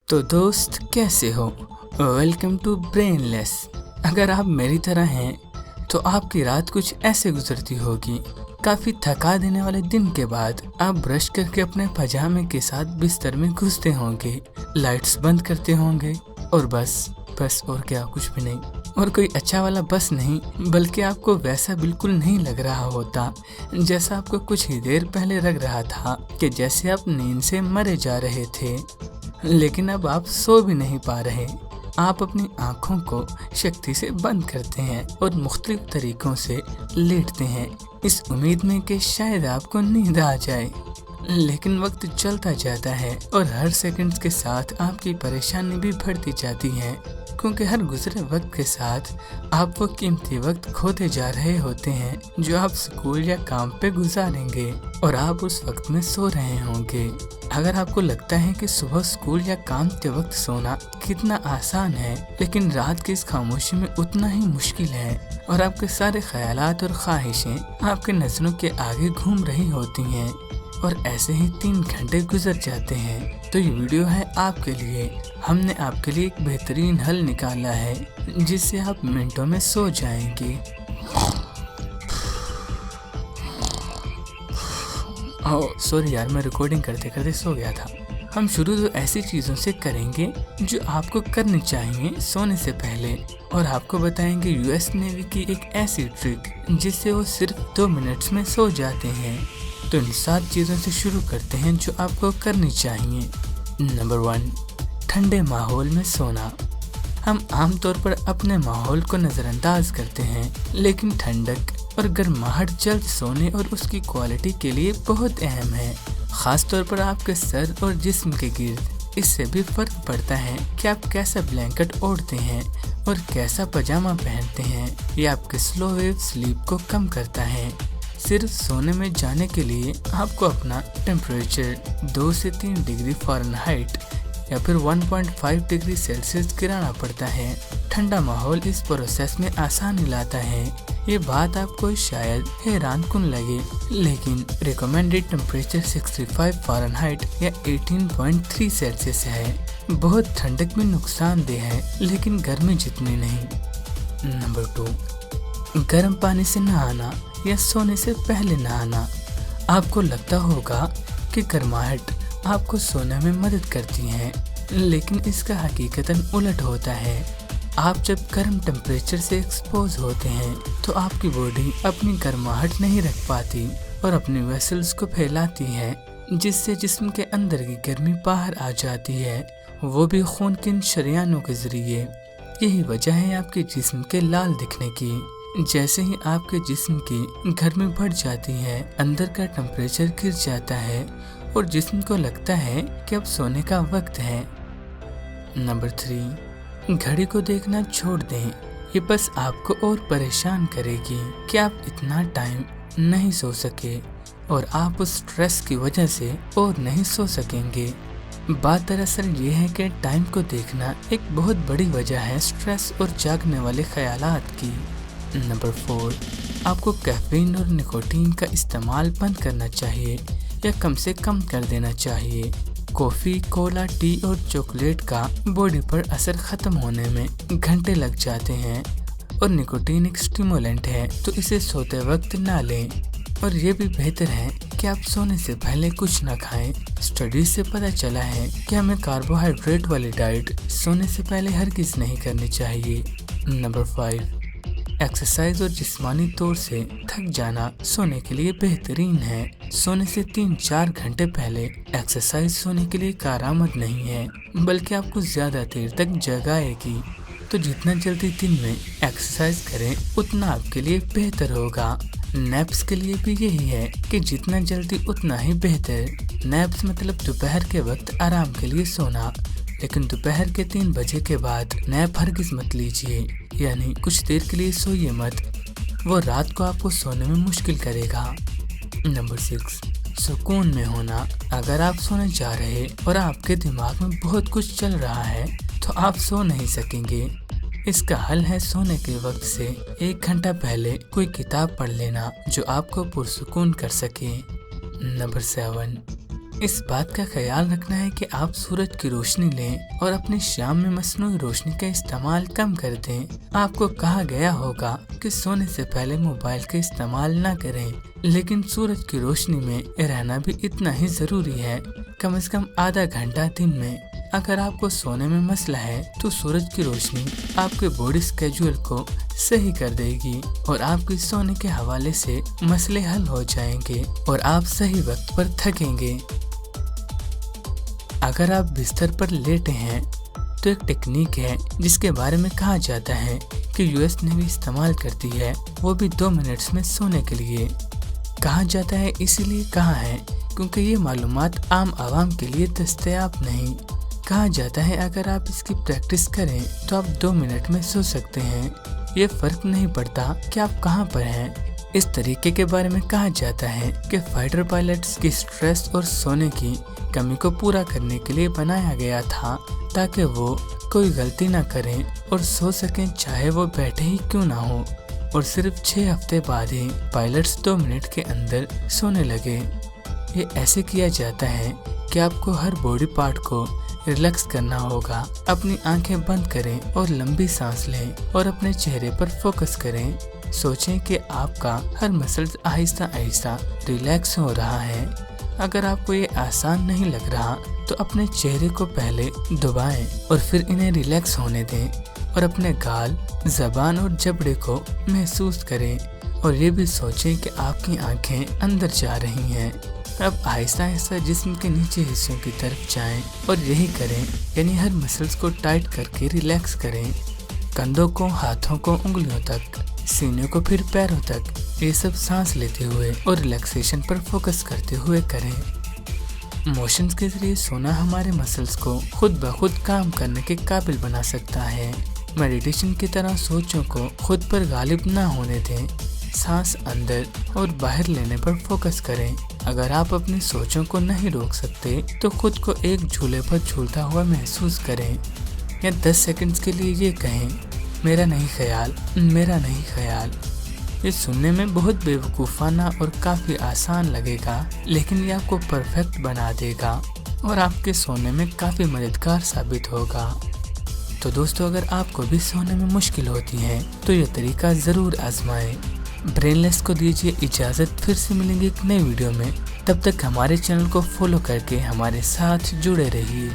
तो दोस्त कैसे हो? Welcome to Brainless. अगर आप मेरी तरह हैं तो आपकी रात कुछ ऐसे गुजरती होगी। काफी थका देने वाले दिन के बाद आप ब्रश करके अपने पजामे के साथ बिस्तर में घुसते होंगे, लाइट्स बंद करते होंगे और बस और क्या, कुछ भी नहीं। और कोई अच्छा वाला बस नहीं, बल्कि आपको वैसा बिल्कुल नहीं लग रहा होता जैसा आपको कुछ ही देर पहले लग रहा था, कि जैसे आप नींद से मरे जा रहे थे। लेकिन अब आप सो भी नहीं पा रहे। आप अपनी आंखों को शक्ति से बंद करते हैं और मुख्तलिफ तरीकों से लेटते हैं, इस उम्मीद में कि शायद आपको नींद आ जाए। लेकिन वक्त चलता जाता है और हर सेकंड के साथ आपकी परेशानी भी बढ़ती जाती है, क्योंकि हर गुजरे वक्त के साथ आप वो कीमती वक्त खोते जा रहे होते हैं जो आप स्कूल या काम पे गुजारेंगे, और आप उस वक्त में सो रहे होंगे। अगर आपको लगता है कि सुबह स्कूल या काम के वक्त सोना कितना आसान है, लेकिन रात की इस खामोशी में उतना ही मुश्किल है, और आपके सारे ख्यालात और ख्वाहिशें आपके नजरों के आगे घूम रही होती हैं, और ऐसे ही 3 घंटे गुजर जाते हैं, तो ये वीडियो है आपके लिए। हमने आपके लिए एक बेहतरीन हल निकाला है जिससे आप मिनटों में सो जाएंगे। ओह सॉरी यार, मैं रिकॉर्डिंग करते करते सो गया था। हम शुरू तो ऐसी चीज़ों से करेंगे जो आपको करनी चाहिए सोने से पहले, और आपको बताएंगे यूएस नेवी की एक ऐसी ट्रिक जिससे वो सिर्फ 2 मिनट्स में सो जाते हैं। तो इन 7 चीज़ों से शुरू करते हैं जो आपको करनी चाहिए। नंबर 1, ठंडे माहौल में सोना। हम आमतौर पर अपने माहौल को नज़रअंदाज करते हैं, लेकिन ठंडक और गर्माहट जल्द सोने और उसकी क्वालिटी के लिए बहुत अहम है, खास तौर पर आपके सर और जिस्म के गिर्द। इससे भी फर्क पड़ता है कि आप कैसा ब्लैंकेट ओढ़ते हैं और कैसा पजामा पहनते हैं। ये आपके स्लो वेव स्लीप को कम करता है। सिर्फ सोने में जाने के लिए आपको अपना टेम्परेचर 2 से 3 डिग्री फ़ारेनहाइट या फिर 1.5 डिग्री सेल्सियस गिराना पड़ता है। ठंडा माहौल इस प्रोसेस में आसानी लाता है। ये बात आपको शायद हैरान कुन लगे, लेकिन रिकमेंडेड टेम्परेचर 65 फ़ारेनहाइट या 18.3 सेल्सियस है। बहुत ठंडक में नुकसानदेह है, लेकिन गर्मी जितनी नहीं। नंबर 2, गर्म पानी से नहाना या सोने से पहले नहाना। आपको लगता होगा कि गर्माहट आपको सोने में मदद करती है, लेकिन इसका हकीकतन उलट होता है। आप जब गर्म टेम्परेचर से एक्सपोज होते हैं तो आपकी बॉडी अपनी गर्माहट नहीं रख पाती और अपनी वेसल्स को फैलाती है, जिससे जिस्म के अंदर की गर्मी बाहर आ जाती है, वो भी खून के शरियानों के जरिए। यही वजह है आपके जिस्म के लाल दिखने की। जैसे ही आपके जिस्म की गर्मी बढ़ जाती है, अंदर का टेम्परेचर गिर जाता है और जिस्म को लगता है कि अब सोने का वक्त है। नंबर 3, घड़ी को देखना छोड़ दें। ये बस आपको और परेशान करेगी कि आप इतना टाइम नहीं सो सके, और आप उस स्ट्रेस की वजह से और नहीं सो सकेंगे। बात दरअसल ये है कि टाइम को देखना एक बहुत बड़ी वजह है स्ट्रेस और जागने वाले ख्यालात की। नंबर 4, आपको कैफीन और निकोटीन का इस्तेमाल बंद करना चाहिए या कम से कम कर देना चाहिए। कॉफ़ी, कोला, टी और चॉकलेट का बॉडी पर असर ख़त्म होने में घंटे लग जाते हैं, और निकोटीन एक स्टिमुलेंट है, तो इसे सोते वक्त ना लें। और ये भी बेहतर है कि आप सोने से पहले कुछ ना खाएं। स्टडीज से पता चला है कि हमें कार्बोहाइड्रेट वाली डाइट सोने से पहले हरगिज़ नहीं करनी चाहिए। नंबर 5, एक्सरसाइज और जिस्मानी तौर से थक जाना सोने के लिए बेहतरीन है। सोने से 3-4 घंटे पहले एक्सरसाइज सोने के लिए कारआमद नहीं है, बल्कि आपको ज्यादा देर तक जगाएगी। तो जितना जल्दी दिन में एक्सरसाइज करें उतना आपके लिए बेहतर होगा। नैप्स के लिए भी यही है कि जितना जल्दी उतना ही बेहतर। नैप्स मतलब दोपहर के वक्त आराम के लिए सोना, लेकिन दोपहर के 3 बजे के बाद नैप हरगिज मत लीजिए, यानी कुछ देर के लिए सोइए मत, वो रात को आपको सोने में मुश्किल करेगा। नंबर 6, सुकून में होना। अगर आप सोने जा रहे और आपके दिमाग में बहुत कुछ चल रहा है तो आप सो नहीं सकेंगे। इसका हल है सोने के वक्त से 1 घंटा पहले कोई किताब पढ़ लेना जो आपको पुरसुकून कर सके। नंबर 7, इस बात का ख्याल रखना है कि आप सूरज की रोशनी लें और अपनी शाम में मसनूई रोशनी का इस्तेमाल कम कर दें। आपको कहा गया होगा कि सोने से पहले मोबाइल का इस्तेमाल न करें, लेकिन सूरज की रोशनी में रहना भी इतना ही जरूरी है, कम से कम आधा घंटा दिन में। अगर आपको सोने में मसला है तो सूरज की रोशनी आपके बॉडी स्केड्यूल को सही कर देगी और आपके सोने के हवाले से मसले हल हो जाएंगे और आप सही वक्त पर थकेंगे। अगर आप बिस्तर पर लेटे हैं तो एक टेक्निक है जिसके बारे में कहा जाता है कि यूएस नेवी इस्तेमाल करती है, वो भी 2 मिनट्स में सोने के लिए। कहा जाता है इसीलिए कहा है क्योंकि ये मालूमात आम आवाम के लिए दस्तयाब नहीं। कहा जाता है अगर आप इसकी प्रैक्टिस करें तो आप 2 मिनट में सो सकते हैं। ये फर्क नहीं पड़ता कि आप कहाँ पर हैं। इस तरीके के बारे में कहा जाता है कि फाइटर पायलट्स की स्ट्रेस और सोने की कमी को पूरा करने के लिए बनाया गया था, ताकि वो कोई गलती ना करें और सो सकें, चाहे वो बैठे ही क्यों ना हो। और सिर्फ 6 हफ्ते बाद ही पायलट्स 2 मिनट के अंदर सोने लगे। ये ऐसे किया जाता है कि आपको हर बॉडी पार्ट को रिलैक्स करना होगा। अपनी आंखें बंद करें और लंबी सांस लें और अपने चेहरे पर फोकस करें। सोचें कि आपका हर मसल्स आहिस्ता आहिस्ता रिलैक्स हो रहा है। अगर आपको ये आसान नहीं लग रहा तो अपने चेहरे को पहले दबाएं और फिर इन्हें रिलैक्स होने दें और अपने गाल, जबान और जबड़े को महसूस करें और ये भी सोचें कि आपकी आंखें अंदर जा रही हैं। अब आहिस्ता आहिस्ता जिस्म के नीचे हिस्सों की तरफ जाएं और यही करें, यानी हर मसल्स को टाइट करके रिलैक्स करें। कंधों को, हाथों को, उंगलियों तक, सीने को, फिर पैरों तक। ये सब सांस लेते हुए और रिलैक्सेशन पर फोकस करते हुए करें। मोशंस के जरिए सोना हमारे मसल्स को खुद ब खुद काम करने के काबिल बना सकता है। मेडिटेशन की तरह सोचों को खुद पर गालिब ना होने दें। सांस अंदर और बाहर लेने पर फोकस करें। अगर आप अपनी सोचों को नहीं रोक सकते तो खुद को एक झूले पर झूलता हुआ महसूस करें या 10 सेकंड्स के लिए ये कहें, मेरा नहीं ख्याल, मेरा नहीं ख्याल। ये सुनने में बहुत बेवकूफ़ाना और काफ़ी आसान लगेगा, लेकिन ये आपको परफेक्ट बना देगा और आपके सोने में काफ़ी मददगार साबित होगा। तो दोस्तों, अगर आपको भी सोने में मुश्किल होती है तो ये तरीका ज़रूर आजमाएं। ब्रेनलेस को दीजिए इजाज़त, फिर से मिलेंगे एक नई वीडियो में। तब तक हमारे चैनल को फॉलो करके हमारे साथ जुड़े रहिए।